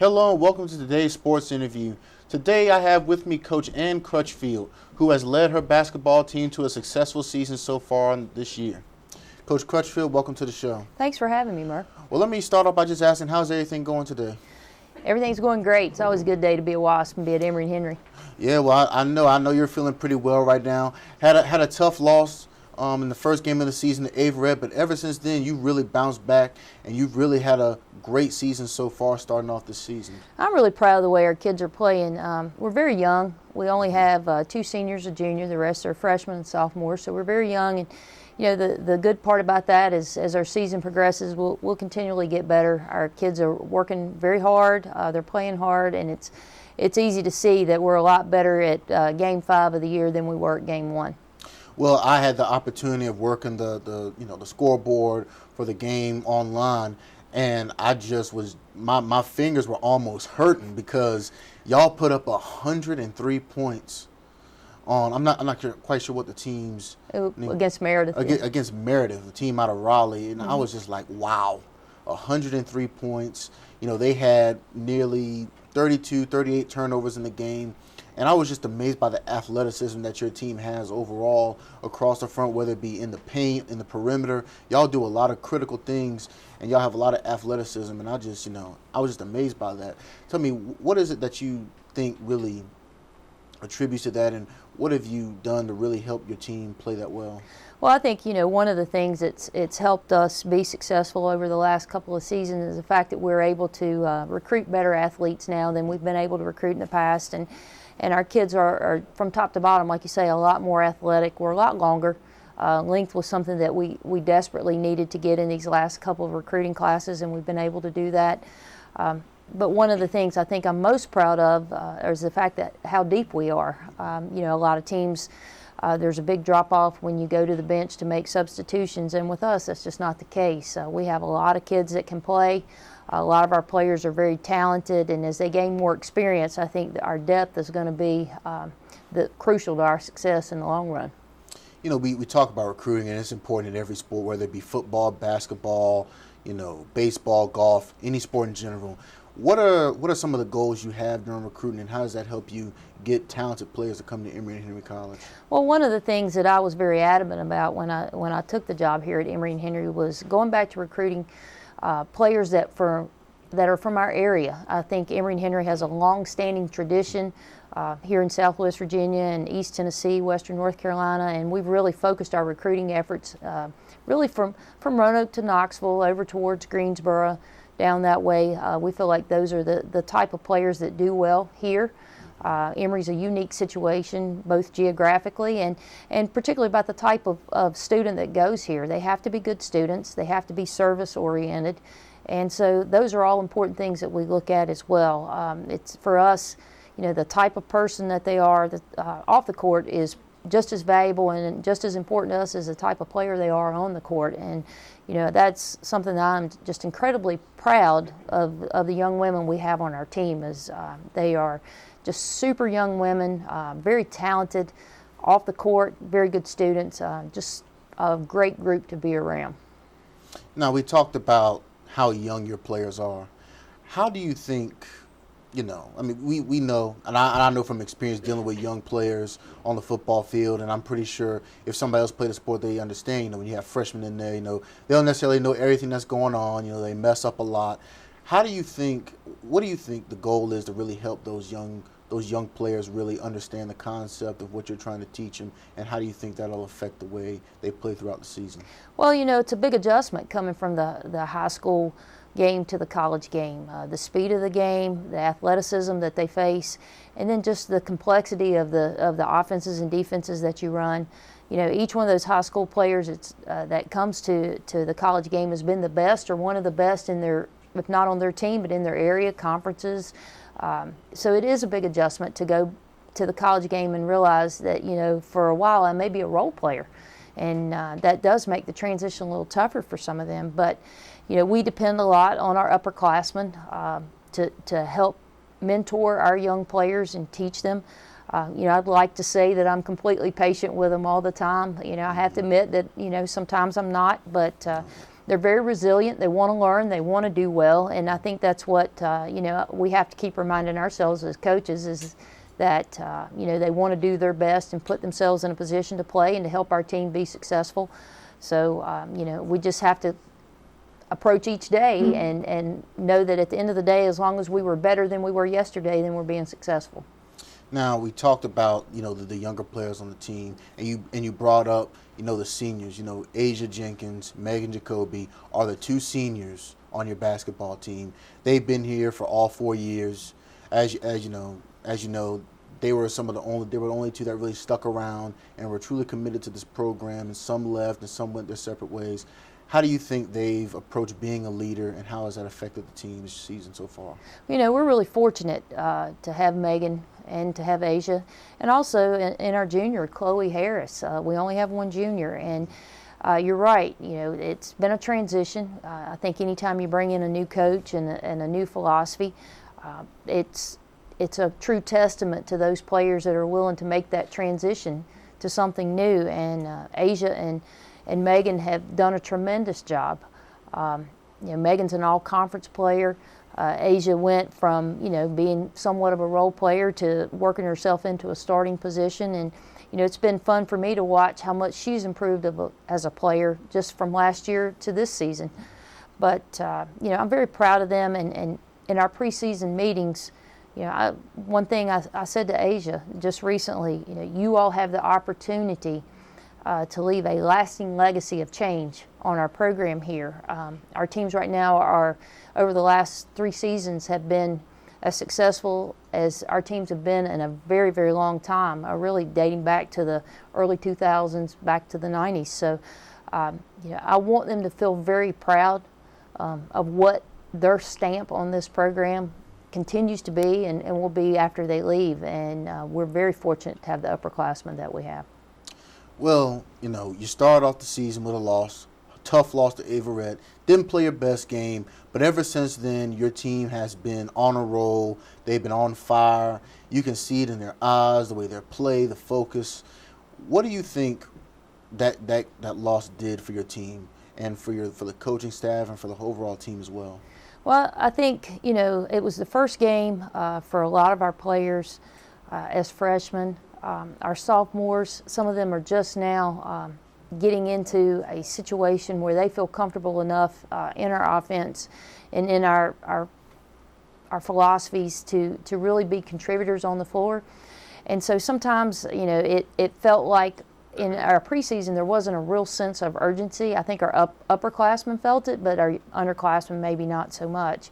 Hello and welcome to today's sports interview. Today I have with me Coach Ann Crutchfield, who has led her basketball team to a successful season so far this year. Coach Crutchfield, welcome to the show. Thanks for having me, Murph. Well, let me start off by just asking, how's everything going today? Everything's going great. It's always a good day to be a Wasp and be at Emory and Henry. Yeah, well, I know you're feeling pretty well right now. Had a tough loss in the first game of the season to Averett, but ever since then you really bounced back and you've really had a great season so far starting off this season. I'm really proud of the way our kids are playing. We're very young. We only have 2 seniors, a junior. The rest are freshmen and sophomores, so we're very young. And you know, the good part about that is as our season progresses, we'll continually get better. Our kids are working very hard. They're playing hard, and it's easy to see that we're a lot better at Game 5 of the year than we were at Game 1. Well, I had the opportunity of working the scoreboard for the game online, and I just was my fingers were almost hurting because y'all put up 103 points on. I'm not quite sure what the team's against Meredith. Against Meredith, the team out of Raleigh, and I was just like, wow, 103 points. You know, they had nearly 38 turnovers in the game. And I was just amazed by the athleticism that your team has overall across the front, whether it be in the paint, in the perimeter. Y'all do a lot of critical things, and y'all have a lot of athleticism. And I was just amazed by that. Tell me, what is it that you think really attributes to that, and what have you done to really help your team play that well? Well, I think, one of the things it's helped us be successful over the last couple of seasons is the fact that we're able to recruit better athletes now than we've been able to recruit in the past. And our kids are, from top to bottom, like you say, a lot more athletic. We're a lot longer. Length was something that we desperately needed to get in these last couple of recruiting classes, and we've been able to do that. But one of the things I think I'm most proud of is the fact that how deep we are. A lot of teams, there's a big drop-off when you go to the bench to make substitutions, and with us, that's just not the case. We have a lot of kids that can play. A lot of our players are very talented, and as they gain more experience, I think that our depth is going to be crucial to our success in the long run. You know, we talk about recruiting, and it's important in every sport, whether it be football, basketball, baseball, golf, any sport in general. What are some of the goals you have during recruiting, and how does that help you get talented players to come to Emory and Henry College? Well, one of the things that I was very adamant about when I took the job here at Emory and Henry was going back to recruiting players that are from our area. I think Emory and Henry has a long-standing tradition here in Southwest Virginia and East Tennessee, Western North Carolina, and we've really focused our recruiting efforts really from Roanoke to Knoxville over towards Greensboro, down that way. We feel like those are the type of players that do well here. Emory's a unique situation, both geographically and particularly about the type of student that goes here. They have to be good students. They have to be service-oriented. And so those are all important things that we look at as well. It's for us, the type of person that they are off the court is just as valuable and just as important to us as the type of player they are on the court. And that's something that I'm just incredibly proud of the young women we have on our team. Is they are just super young women, very talented, off the court, very good students, just a great group to be around. Now, we talked about how young your players are. How do you think, we know, and I know from experience dealing with young players on the football field, and I'm pretty sure if somebody else played a sport, they understand, when you have freshmen in there, they don't necessarily know everything that's going on, they mess up a lot. What do you think the goal is to really help those young players really understand the concept of what you're trying to teach them, and how do you think that'll affect the way they play throughout the season? Well, it's a big adjustment coming from the high school game to the college game. The speed of the game, the athleticism that they face, and then just the complexity of the offenses and defenses that you run. Each one of those high school players that comes to the college game has been the best or one of the best in their, if not on their team, but in their area, conferences. So it is a big adjustment to go to the college game and realize that, for a while I may be a role player. And that does make the transition a little tougher for some of them. But, we depend a lot on our upperclassmen to help mentor our young players and teach them. I'd like to say that I'm completely patient with them all the time. I have to admit that, sometimes I'm not, but they're very resilient. They want to learn. They want to do well. And I think that's what, we have to keep reminding ourselves as coaches is that, they want to do their best and put themselves in a position to play and to help our team be successful. So, we just have to approach each day and know that at the end of the day, as long as we were better than we were yesterday, then we're being successful. Now, we talked about, the younger players on the team, and you brought up, the seniors. Asia Jenkins, Megan Jacoby are the two seniors on your basketball team. They've been here for all 4 years. As you know, they were the only two that really stuck around and were truly committed to this program, and some left and some went their separate ways. How do you think they've approached being a leader, and how has that affected the team this season so far? We're really fortunate to have Megan and to have Asia, and also in our junior, Chloe Harris. We only have one junior, and you're right. It's been a transition. I think anytime you bring in a new coach and a new philosophy, it's a true testament to those players that are willing to make that transition to something new. And Asia and Megan have done a tremendous job. Megan's an all-conference player. Asia went from, being somewhat of a role player to working herself into a starting position. And, it's been fun for me to watch how much she's improved as a player just from last year to this season. But, I'm very proud of them. And in our preseason meetings, one thing I said to Asia just recently, you all have the opportunity to leave a lasting legacy of change on our program here. Our teams right now are, over the last 3 seasons, have been as successful as our teams have been in a very, very long time, really dating back to the early 2000s, back to the 90s. So, I want them to feel very proud of what their stamp on this program continues to be and will be after they leave. And we're very fortunate to have the upperclassmen that we have. Well, you started off the season with a tough loss to Averett. Didn't play your best game, but ever since then, your team has been on a roll. They've been on fire. You can see it in their eyes, the way they play, the focus. What do you think that loss did for your team and for the coaching staff and for the overall team as well? Well, I think, it was the first game for a lot of our players as freshmen. Our sophomores, some of them are just now getting into a situation where they feel comfortable enough in our offense and in our philosophies to really be contributors on the floor. And so sometimes, it felt like in our preseason there wasn't a real sense of urgency. I think our upperclassmen felt it, but our underclassmen maybe not so much.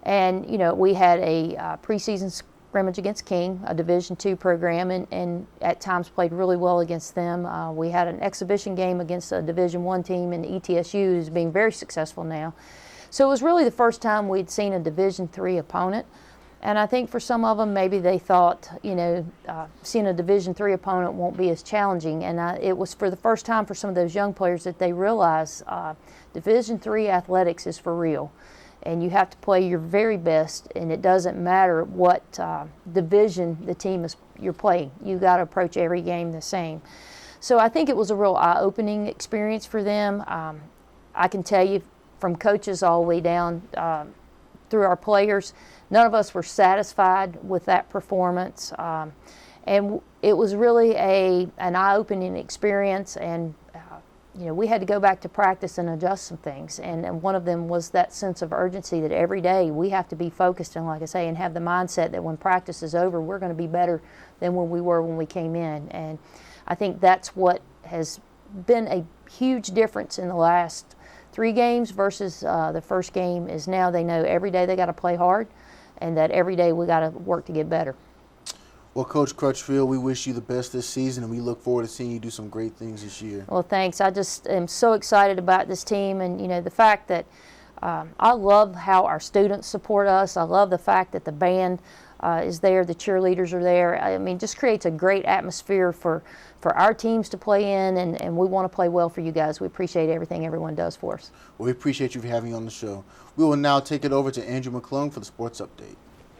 And, we had a preseason scrimmage against King, a Division II program, and at times played really well against them. We had an exhibition game against a Division I team in ETSU, who's being very successful now. So it was really the first time we'd seen a Division III opponent. And I think for some of them, maybe they thought, seeing a Division III opponent won't be as challenging. And it was for the first time for some of those young players that they realized Division III athletics is for real. And you have to play your very best, and it doesn't matter what division the team you're playing. You got to approach every game the same. So I think it was a real eye-opening experience for them. I can tell you from coaches all the way down through our players, none of us were satisfied with that performance. And it was really an eye-opening experience, and we had to go back to practice and adjust some things. And one of them was that sense of urgency that every day we have to be focused and, like I say, and have the mindset that when practice is over, we're going to be better than when we were when we came in. And I think that's what has been a huge difference in the last 3 games versus the first game is now they know every day they got to play hard and that every day we got to work to get better. Well, Coach Crutchfield, we wish you the best this season, and we look forward to seeing you do some great things this year. Well, thanks. I just am so excited about this team, and the fact that I love how our students support us. I love the fact that the band is there, the cheerleaders are there. I mean, just creates a great atmosphere for our teams to play in, and we want to play well for you guys. We appreciate everything everyone does for us. Well, we appreciate you for having you on the show. We will now take it over to Andrew McClung for the Sports Update.